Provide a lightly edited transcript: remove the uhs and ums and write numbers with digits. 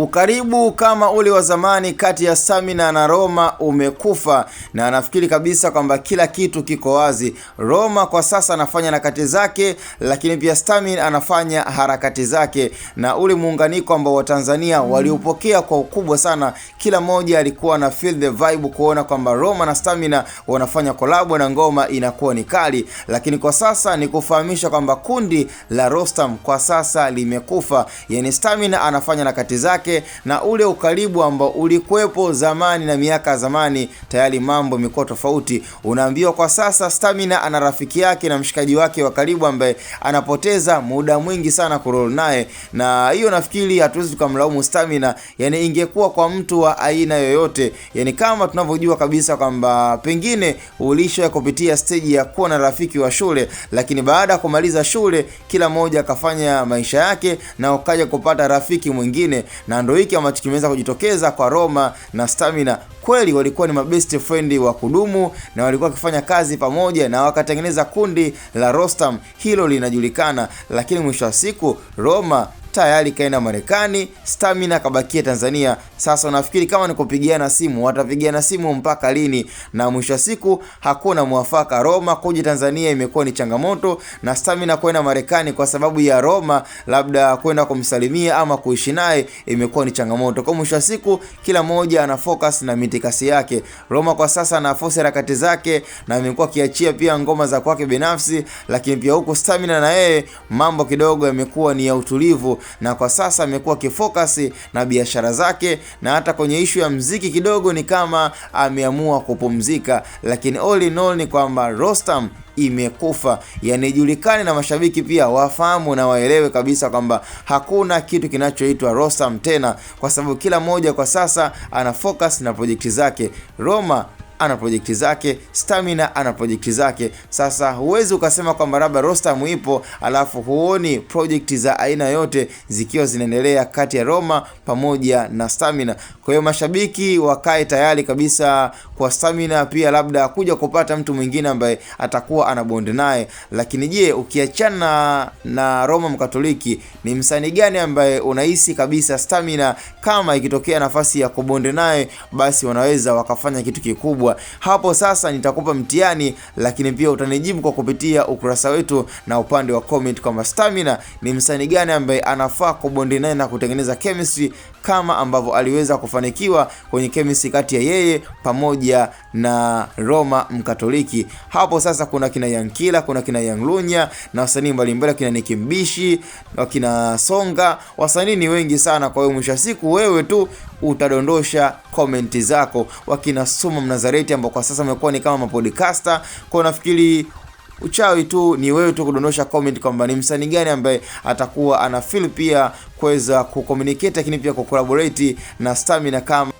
Ukaribu kama ule wa zamani kati ya Stamina na Roma umekufa, na anafikiri kabisa kwamba kila kitu kiko wazi. Roma kwa sasa anafanya harakati zake, lakini pia Stamina anafanya harakati zake, na ule muunganiko ambao Watanzania waliupokea kwa ukubwa sana. Kila mmoja alikuwa na feel the vibe kuona kwamba Roma na Stamina wanafanya collab na ngoma inakuwa ni kali, lakini kwa sasa ni kufahamisha kwamba kundi la Rostam kwa sasa limekufa. Yani Stamina anafanya harakati zake, na ule ukaribu ambao ulikuwepo zamani na miaka zamani tayari mambo yamekuwa tofauti. Unaambiwa kwa sasa Stamina ana rafiki yake na mshikaji wake wa karibu ambaye anapoteza muda mwingi sana kuroll naye, na hiyo nafikiri hatuwezi tukamlaumu Stamina. Yani ingekuwa kwa mtu wa aina yoyote, yani kama tunavyojua kabisa kwamba pengine ulisha kupitia stage ya kuwa na rafiki wa shule, lakini baada ya kumaliza shule kila mmoja akafanya maisha yake na ukaja kupata rafiki mwingine, na ndio hiki ambacho kimeweza kujitokeza kwa Roma na Stamina. Kweli walikuwa ni mabest friend wa kudumu na walikuwa wakifanya kazi pamoja na wakatengeneza kundi la Rostam, hilo linajulikana. Lakini mwisho wa siku Roma tayari kaenda Marekani, Stamina kabakia Tanzania. Sasa unafikiri kama ni kupigiana simu, watapigiana simu mpaka lini? Na mwisho wa siku hakuna mwafaka. Roma kuja Tanzania imekuwa ni changamoto, na Stamina kwenda Marekani kwa sababu ya Roma labda kwenda kumsalimia ama kuishi naye imekuwa ni changamoto. Kwa mwisho wa siku kila mmoja ana focus na mitikasi yake. Roma kwa sasa ana force harakati zake na amekuwa kiachia pia ngoma za kwake binafsi, lakini pia huko Stamina na yeye mambo kidogo yamekuwa ni ya utulivu, na kwa sasa amekuwa kifocus na biashara zake, na hata kwenye issue ya mziki kidogo ni kama ameamua kupumzika. Lakini all in all ni kwamba Rostam imekufa. Yani julikane na mashabiki pia wafahamu na waelewe kabisa kwamba hakuna kitu kinachoitwa Rostam tena, kwa sababu kila mmoja kwa sasa ana focus na project zake. Roma ana projekti zake, Stamina ana projekti zake. Sasa huwezi ukasema kwamba labda Rostam ipo alafu huoni projekti za aina yote zikiwa zinaendelea kati ya Roma pamoja na Stamina. Kwa hiyo mashabiki wakae tayari kabisa kwa Stamina pia labda kuja kupata mtu mwingine ambaye atakuwa anabonde naye. Lakini je, ukiachana na Roma Mkatoliki, ni msanii gani ambaye unahisi kabisa Stamina kama ikitokea nafasi ya kubonde naye basi wanaweza wakafanya kitu kikubwa? Hapo sasa nitakupa mtihani, lakini pia utanijibu kwa kupitia ukurasa wetu na upande wa comment kwamba Stamina ni msanii gani ambaye anafaa kubondi naye na kutengeneza chemistry kama ambavyo aliweza kufanikiwa kwenye chemistry kati ya yeye pamoja na Roma Mkatoliki. Hapo sasa kuna kina Yankila, kuna kina Yanglunya na wasanii mbalimbali, kina Nikimbishi, kina Songa. Wasanii ni wengi sana, kwa hiyo mwisho siku wewe tu utadondosha komenti zako. Wakina Suma Mnazareti ambao kwa sasa wamekuwa ni kama mapodcaster, kwa nafikiri uchawi tu ni wewe tu kudondosha comment kwamba ni msanii gani ambaye atakuwa ana feel pia kuweza kucommunicate, lakini pia kucollaborate na Stamina kama